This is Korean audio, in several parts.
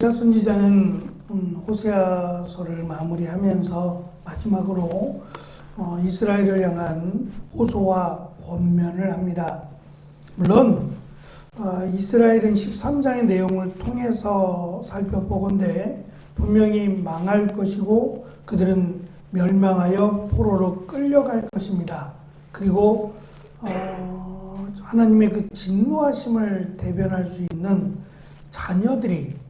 호세아 선지자는 호세아서를 마무리하면서 마지막으로 이스라엘을 향한 호소와 권면을 합니다. 물론 이스라엘은 13장의 내용을 통해서 살펴보건대 분명히 망할 것이고 그들은 멸망하여 포로로 끌려갈 것입니다. 그리고 하나님의 그 진노하심을 대변할 수 있는 자녀들이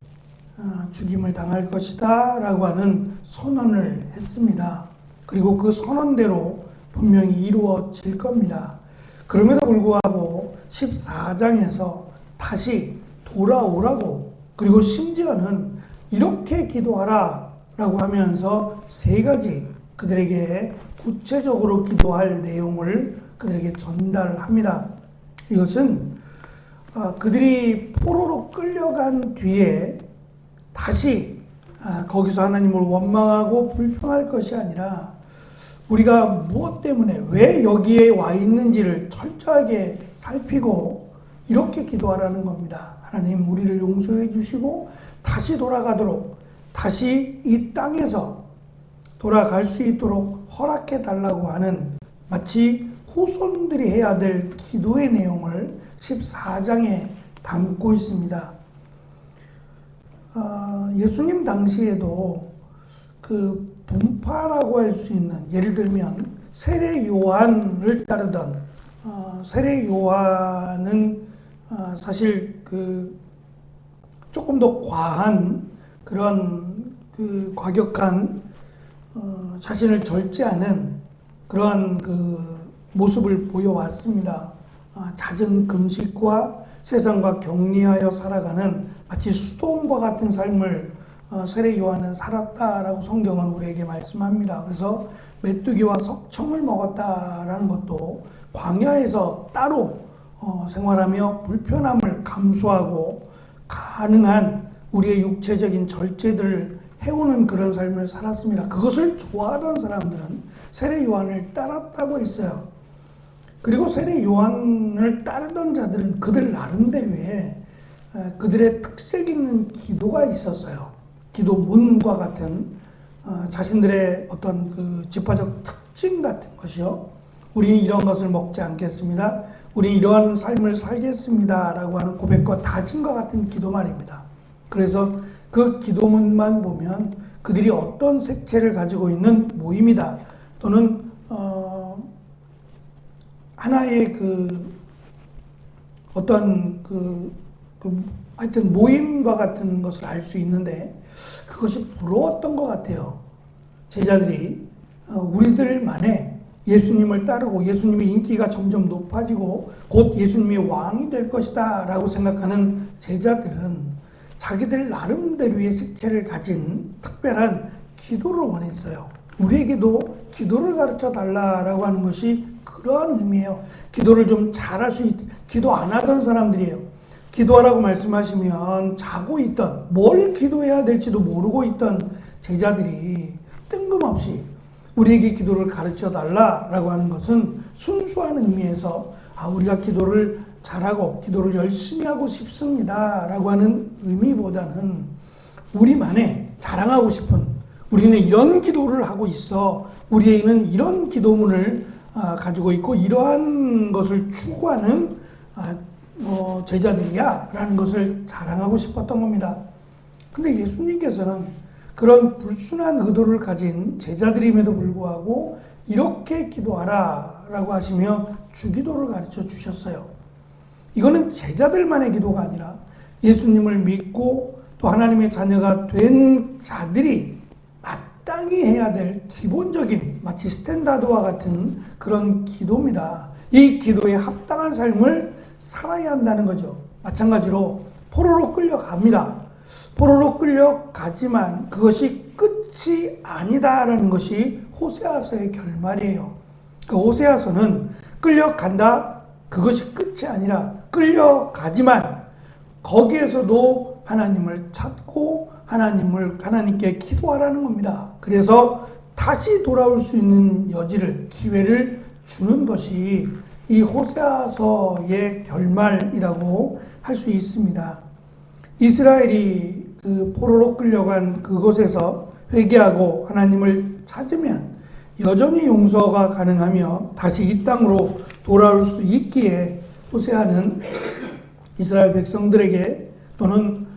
죽임을 당할 것이다 라고 하는 선언을 했습니다. 그리고 그 선언대로 분명히 이루어질 겁니다. 그럼에도 불구하고 14장에서 다시 돌아오라고, 그리고 심지어는 이렇게 기도하라 라고 하면서 세 가지 그들에게 구체적으로 기도할 내용을 그들에게 전달합니다. 이것은 그들이 포로로 끌려간 뒤에 다시 거기서 하나님을 원망하고 불평할 것이 아니라 우리가 무엇 때문에 왜 여기에 와 있는지를 철저하게 살피고 이렇게 기도하라는 겁니다. 하나님, 우리를 용서해 주시고 다시 돌아가도록, 다시 이 땅에서 돌아갈 수 있도록 허락해 달라고 하는, 마치 후손들이 해야 될 기도의 내용을 14장에 담고 있습니다. 예수님 당시에도 그 분파라고 할 수 있는, 예를 들면 세례 요한을 따르던, 세례 요한은 사실 그 조금 더 과한 그런 그 과격한 자신을 절제하는 그러한 그 모습을 보여왔습니다. 잦은 금식과 세상과 격리하여 살아가는 마치 수도원과 같은 삶을 세례 요한은 살았다라고 성경은 우리에게 말씀합니다. 그래서 메뚜기와 석청을 먹었다라는 것도 광야에서 따로 생활하며 불편함을 감수하고 가능한 우리의 육체적인 절제들을 해오는 그런 삶을 살았습니다. 그것을 좋아하던 사람들은 세례 요한을 따랐다고 했어요. 그리고 세례 요한을 따르던 자들은 그들 나름대로의 그들의 특색 있는 기도가 있었어요. 기도문과 같은 자신들의 어떤 그 지파적 특징 같은 것이요. 우리는 이런 것을 먹지 않겠습니다. 우리는 이러한 삶을 살겠습니다. 라고 하는 고백과 다짐과 같은 기도 말입니다. 그래서 그 기도문만 보면 그들이 어떤 색채를 가지고 있는 모임이다, 또는 하나의 그 어떤 하여튼 모임과 같은 것을 알 수 있는데, 그것이 부러웠던 것 같아요. 제자들이 우리들만의 예수님을 따르고 예수님의 인기가 점점 높아지고 곧 예수님이 왕이 될 것이다 라고 생각하는 제자들은 자기들 나름대로의 색채를 가진 특별한 기도를 원했어요. 우리에게도 기도를 가르쳐 달라라고 하는 것이 그러한 의미예요. 기도를 좀 잘할 수 기도 안 하던 사람들이에요. 기도하라고 말씀하시면 자고 있던, 뭘 기도해야 될지도 모르고 있던 제자들이 뜬금없이 우리에게 기도를 가르쳐 달라라고 하는 것은 순수한 의미에서 우리가 기도를 잘하고 기도를 열심히 하고 싶습니다 라고 하는 의미보다는 우리만의 자랑하고 싶은, 우리는 이런 기도를 하고 있어, 우리에는 이런 기도문을 가지고 있고 이러한 것을 추구하는 제자들이야 라는 것을 자랑하고 싶었던 겁니다. 근데 예수님께서는 그런 불순한 의도를 가진 제자들임에도 불구하고 이렇게 기도하라 라고 하시며 주기도를 가르쳐 주셨어요. 이거는 제자들만의 기도가 아니라 예수님을 믿고 또 하나님의 자녀가 된 자들이 마땅히 해야 될 기본적인, 마치 스탠다드와 같은 그런 기도입니다. 이 기도에 합당한 삶을 살아야 한다는 거죠. 마찬가지로 포로로 끌려갑니다. 포로로 끌려가지만 그것이 끝이 아니다라는 것이 호세아서의 결말이에요. 그 호세아서는 끌려간다, 그것이 끝이 아니라 끌려가지만 거기에서도 하나님을 찾고 하나님께 기도하라는 겁니다. 그래서 다시 돌아올 수 있는 여지를, 기회를 주는 것이 이 호세아서의 결말이라고 할 수 있습니다. 이스라엘이 그 포로로 끌려간 그곳에서 회개하고 하나님을 찾으면 여전히 용서가 가능하며 다시 이 땅으로 돌아올 수 있기에 호세아는 이스라엘 백성들에게 또는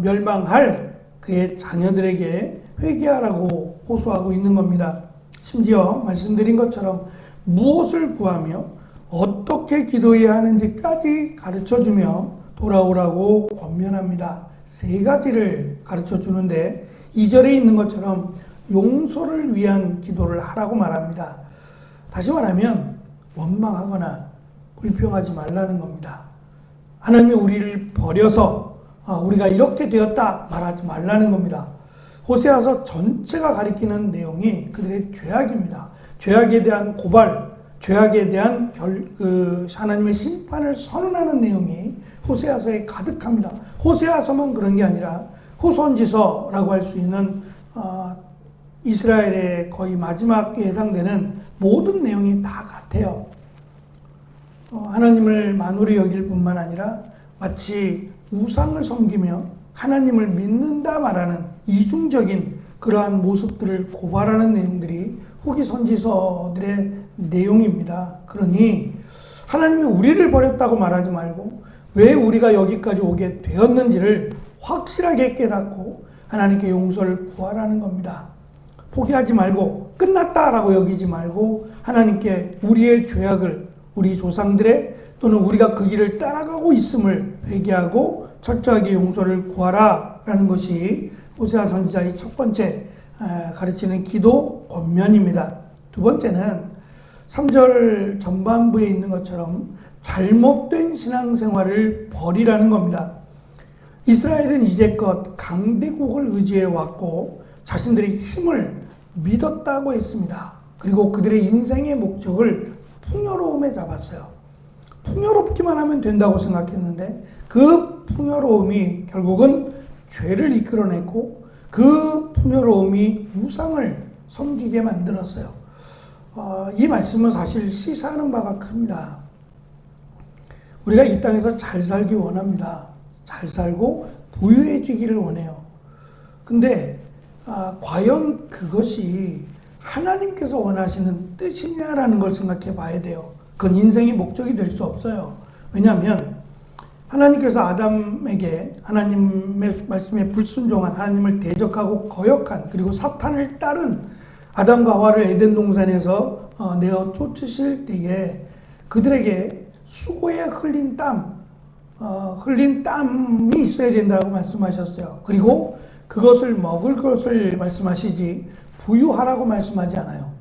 멸망할 그의 자녀들에게 회개하라고 호소하고 있는 겁니다. 심지어 말씀드린 것처럼 무엇을 구하며 어떻게 기도해야 하는지까지 가르쳐주며 돌아오라고 권면합니다. 세 가지를 가르쳐 주는데 2절에 있는 것처럼 용서를 위한 기도를 하라고 말합니다. 다시 말하면 원망하거나 불평하지 말라는 겁니다. 하나님이 우리를 버려서 우리가 이렇게 되었다 말하지 말라는 겁니다. 호세아서 전체가 가리키는 내용이 그들의 죄악입니다. 죄악에 대한 고발, 죄악에 대한 하나님의 심판을 선언하는 내용이 호세아서에 가득합니다. 호세아서만 그런 게 아니라 후손지서라고 할 수 있는 이스라엘의 거의 마지막에 해당되는 모든 내용이 다 같아요. 하나님을 만홀히 여길 뿐만 아니라 마치 우상을 섬기며 하나님을 믿는다 말하는 이중적인 그러한 모습들을 고발하는 내용들이 후기 선지서들의 내용입니다. 그러니 하나님이 우리를 버렸다고 말하지 말고 왜 우리가 여기까지 오게 되었는지를 확실하게 깨닫고 하나님께 용서를 구하라는 겁니다. 포기하지 말고 끝났다라고 여기지 말고 하나님께 우리의 죄악을 우리 조상들의 또는 우리가 그 길을 따라가고 있음을 회개하고 철저하게 용서를 구하라라는 것이 호세아 선지자의 첫 번째 가르치는 기도 권면입니다. 두 번째는 3절 전반부에 있는 것처럼 잘못된 신앙생활을 버리라는 겁니다. 이스라엘은 이제껏 강대국을 의지해 왔고 자신들의 힘을 믿었다고 했습니다. 그리고 그들의 인생의 목적을 풍요로움에 잡았어요. 풍요롭기만 하면 된다고 생각했는데 그 풍요로움이 결국은 죄를 이끌어냈고 그 풍요로움이 우상을 섬기게 만들었어요. 이 말씀은 사실 시사하는 바가 큽니다. 우리가 이 땅에서 잘 살기 원합니다. 잘 살고 부유해지기를 원해요. 근데 과연 그것이 하나님께서 원하시는 뜻이냐라는 걸 생각해 봐야 돼요. 그건 인생의 목적이 될 수 없어요. 왜냐하면 하나님께서 아담에게 하나님의 말씀에 불순종한, 하나님을 대적하고 거역한, 그리고 사탄을 따른 아담과 하와를 에덴 동산에서 내어 쫓으실 때에 그들에게 수고에 흘린 땀이 있어야 된다고 말씀하셨어요. 그리고 그것을 먹을 것을 말씀하시지 부유하라고 말씀하지 않아요.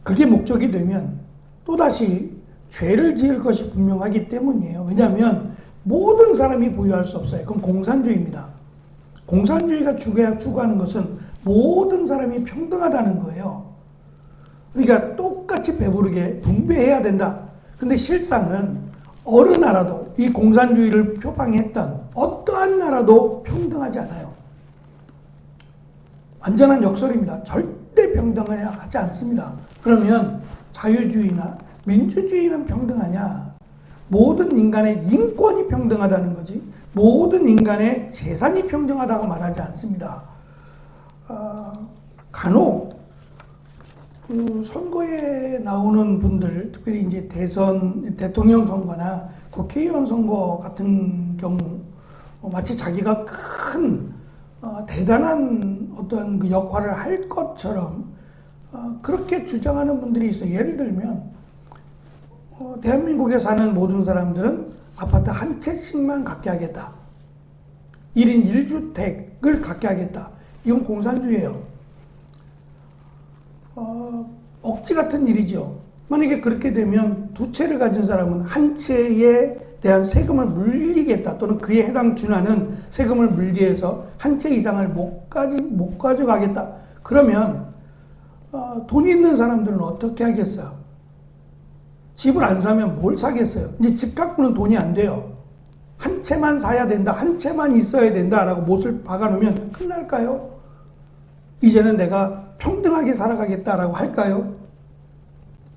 그게 목적이 되면 또다시 죄를 지을 것이 분명하기 때문이에요. 왜냐하면 모든 사람이 부유할 수 없어요. 그건 공산주의입니다. 공산주의가 추구하는 것은 모든 사람이 평등하다는 거예요. 그러니까 똑같이 배부르게 분배해야 된다. 근데 실상은 어느 나라도 이 공산주의를 표방했던 어떠한 나라도 평등하지 않아요. 완전한 역설입니다. 절대 평등하지 않습니다. 그러면 자유주의나 민주주의는 평등하냐? 모든 인간의 인권이 평등하다는 거지 모든 인간의 재산이 평등하다고 말하지 않습니다. 간혹 선거에 나오는 분들, 특별히 이제 대통령 선거나 국회의원 선거 같은 경우 마치 자기가 큰 대단한 어떤 그 역할을 할 것처럼 그렇게 주장하는 분들이 있어요. 예를 들면 대한민국에 사는 모든 사람들은 아파트 한 채씩만 갖게 하겠다. 1인 1주택을 갖게 하겠다. 이건 공산주의예요. 억지 같은 일이죠. 만약에 그렇게 되면 두 채를 가진 사람은 한 채에 대한 세금을 물리겠다. 또는 그에 준하는 세금을 물리해서 한 채 이상을 못 가져가겠다. 그러면 돈이 있는 사람들은 어떻게 하겠어요? 집을 안 사면 뭘 사겠어요? 이제 집 갖고는 돈이 안 돼요. 한 채만 사야 된다. 한 채만 있어야 된다라고 못을 박아놓으면 끝날까요? 이제는 내가 평등하게 살아가겠다라고 할까요?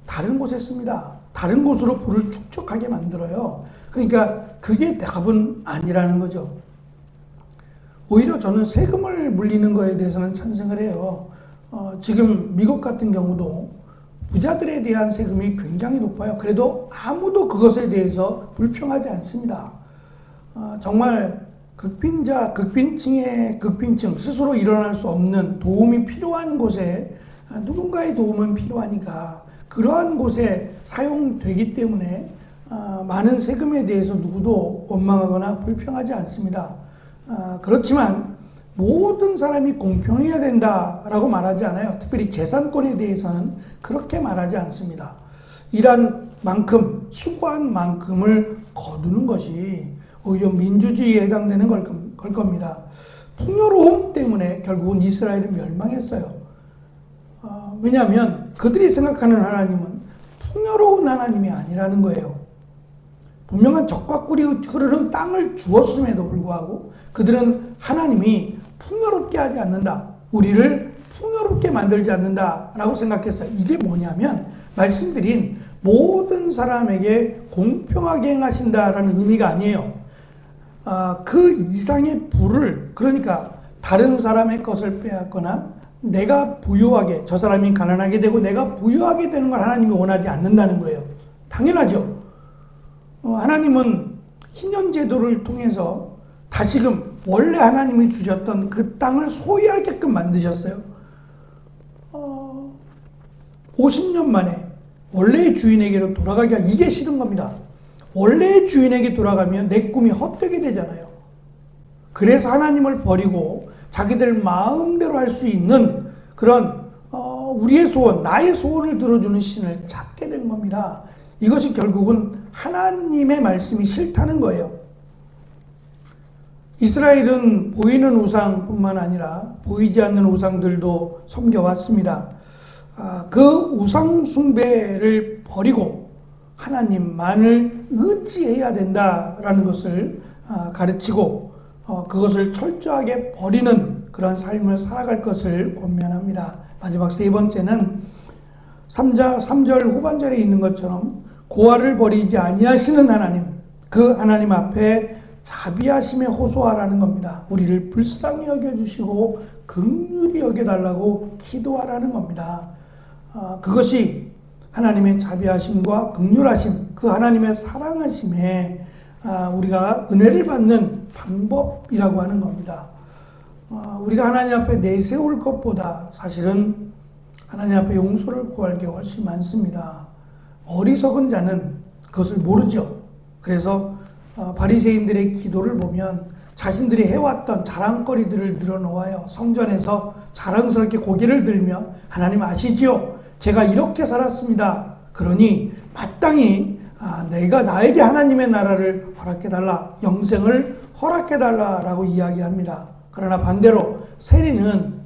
다른 곳에 씁니다. 다른 곳으로 부를 축적하게 만들어요. 그러니까 그게 답은 아니라는 거죠. 오히려 저는 세금을 물리는 거에 대해서는 찬성을 해요. 지금 미국 같은 경우도 부자들에 대한 세금이 굉장히 높아요. 그래도 아무도 그것에 대해서 불평하지 않습니다. 정말 극빈층의 극빈층, 스스로 일어날 수 없는 도움이 필요한 곳에 누군가의 도움은 필요하니까 그러한 곳에 사용되기 때문에 많은 세금에 대해서 누구도 원망하거나 불평하지 않습니다. 그렇지만 모든 사람이 공평해야 된다라고 말하지 않아요. 특별히 재산권에 대해서는 그렇게 말하지 않습니다. 일한 만큼, 수고한 만큼을 거두는 것이 오히려 민주주의에 해당되는 걸 겁니다. 풍요로움 때문에 결국은 이스라엘은 멸망했어요. 왜냐하면 그들이 생각하는 하나님은 풍요로운 하나님이 아니라는 거예요. 분명한 적과 꿀이 흐르는 땅을 주었음에도 불구하고 그들은 하나님이 풍요롭게 하지 않는다. 우리를 풍요롭게 만들지 않는다라고 생각했어요. 이게 뭐냐면 말씀드린 모든 사람에게 공평하게 행하신다라는 의미가 아니에요. 그 이상의 부를, 그러니까 다른 사람의 것을 빼앗거나 내가 부유하게, 저 사람이 가난하게 되고 내가 부유하게 되는 걸 하나님이 원하지 않는다는 거예요. 당연하죠. 하나님은 희년제도를 통해서 다시금 원래 하나님이 주셨던 그 땅을 소유하게끔 만드셨어요. 50년 만에 원래의 주인에게로 돌아가기가 이게 싫은 겁니다. 원래의 주인에게 돌아가면 내 꿈이 헛되게 되잖아요. 그래서 하나님을 버리고 자기들 마음대로 할 수 있는 그런 우리의 소원, 나의 소원을 들어주는 신을 찾게 된 겁니다. 이것이 결국은 하나님의 말씀이 싫다는 거예요. 이스라엘은 보이는 우상뿐만 아니라 보이지 않는 우상들도 섬겨왔습니다. 그 우상 숭배를 버리고 하나님만을 의지해야 된다라는 것을 가르치고 그것을 철저하게 버리는 그런 삶을 살아갈 것을 권면합니다. 마지막 세 번째는 3절 후반절에 있는 것처럼 고아를 버리지 아니하시는 하나님, 그 하나님 앞에 자비하심에 호소하라는 겁니다. 우리를 불쌍히 여겨주시고 긍휼히 여겨달라고 기도하라는 겁니다. 그것이 하나님의 자비하심과 긍휼하심, 그 하나님의 사랑하심에 우리가 은혜를 받는 방법이라고 하는 겁니다. 우리가 하나님 앞에 내세울 것보다 사실은 하나님 앞에 용서를 구할 게 훨씬 많습니다. 어리석은 자는 그것을 모르죠. 그래서 바리새인들의 기도를 보면 자신들이 해왔던 자랑거리들을 늘어놓아요. 성전에서 자랑스럽게 고개를 들며 하나님 아시지요? 제가 이렇게 살았습니다. 그러니 마땅히 내가 나에게 하나님의 나라를 허락해달라, 영생을 허락해달라라고 이야기합니다. 그러나 반대로 세리는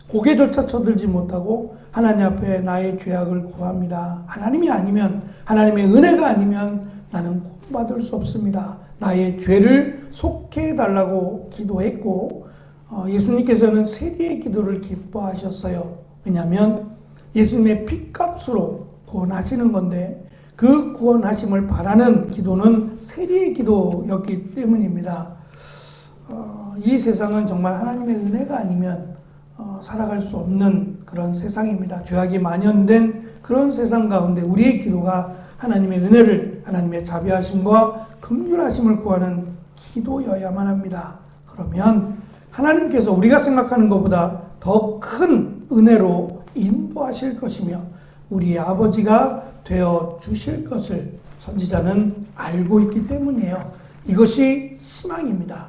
고개조차 쳐들지 못하고 하나님 앞에 나의 죄악을 구합니다. 하나님이 아니면, 하나님의 은혜가 아니면 나는 구원받을 수 없습니다. 나의 죄를 속해달라고 기도했고 예수님께서는 세리의 기도를 기뻐하셨어요. 왜냐하면 예수님의 핏값으로 구원하시는 건데 그 구원하심을 바라는 기도는 세리의 기도였기 때문입니다. 이 세상은 정말 하나님의 은혜가 아니면 살아갈 수 없는 그런 세상입니다. 죄악이 만연된 그런 세상 가운데 우리의 기도가 하나님의 은혜를, 하나님의 자비하심과 긍휼하심을 구하는 기도여야만 합니다. 그러면 하나님께서 우리가 생각하는 것보다 더 큰 은혜로 인도하실 것이며 우리의 아버지가 되어 주실 것을 선지자는 알고 있기 때문이에요. 이것이 희망입니다.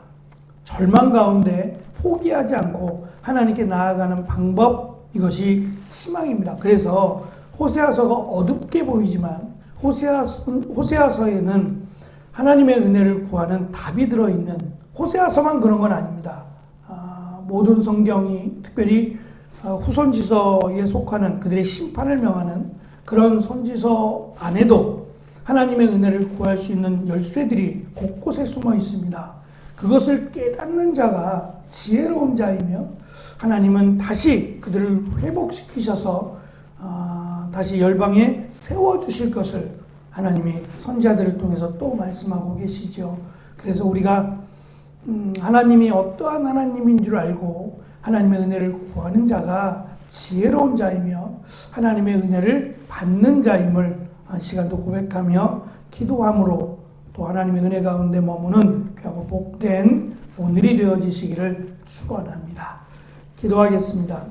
절망 가운데 포기하지 않고 하나님께 나아가는 방법, 이것이 희망입니다. 그래서 호세아서가 어둡게 보이지만 호세아서에는 하나님의 은혜를 구하는 답이 들어있는, 호세아서만 그런 건 아닙니다. 모든 성경이 특별히 후손지서에 속하는 그들의 심판을 명하는 그런 선지서 안에도 하나님의 은혜를 구할 수 있는 열쇠들이 곳곳에 숨어 있습니다. 그것을 깨닫는 자가 지혜로운 자이며 하나님은 다시 그들을 회복시키셔서 다시 열방에 세워주실 것을 하나님이 선지자들을 통해서 또 말씀하고 계시죠. 그래서 우리가 하나님이 어떠한 하나님인 줄 알고 하나님의 은혜를 구하는 자가 지혜로운 자이며 하나님의 은혜를 받는 자임을 시간도 고백하며 기도함으로 또 하나님의 은혜 가운데 머무는 귀하고 복된 오늘이 되어지시기를 축원합니다. 기도하겠습니다.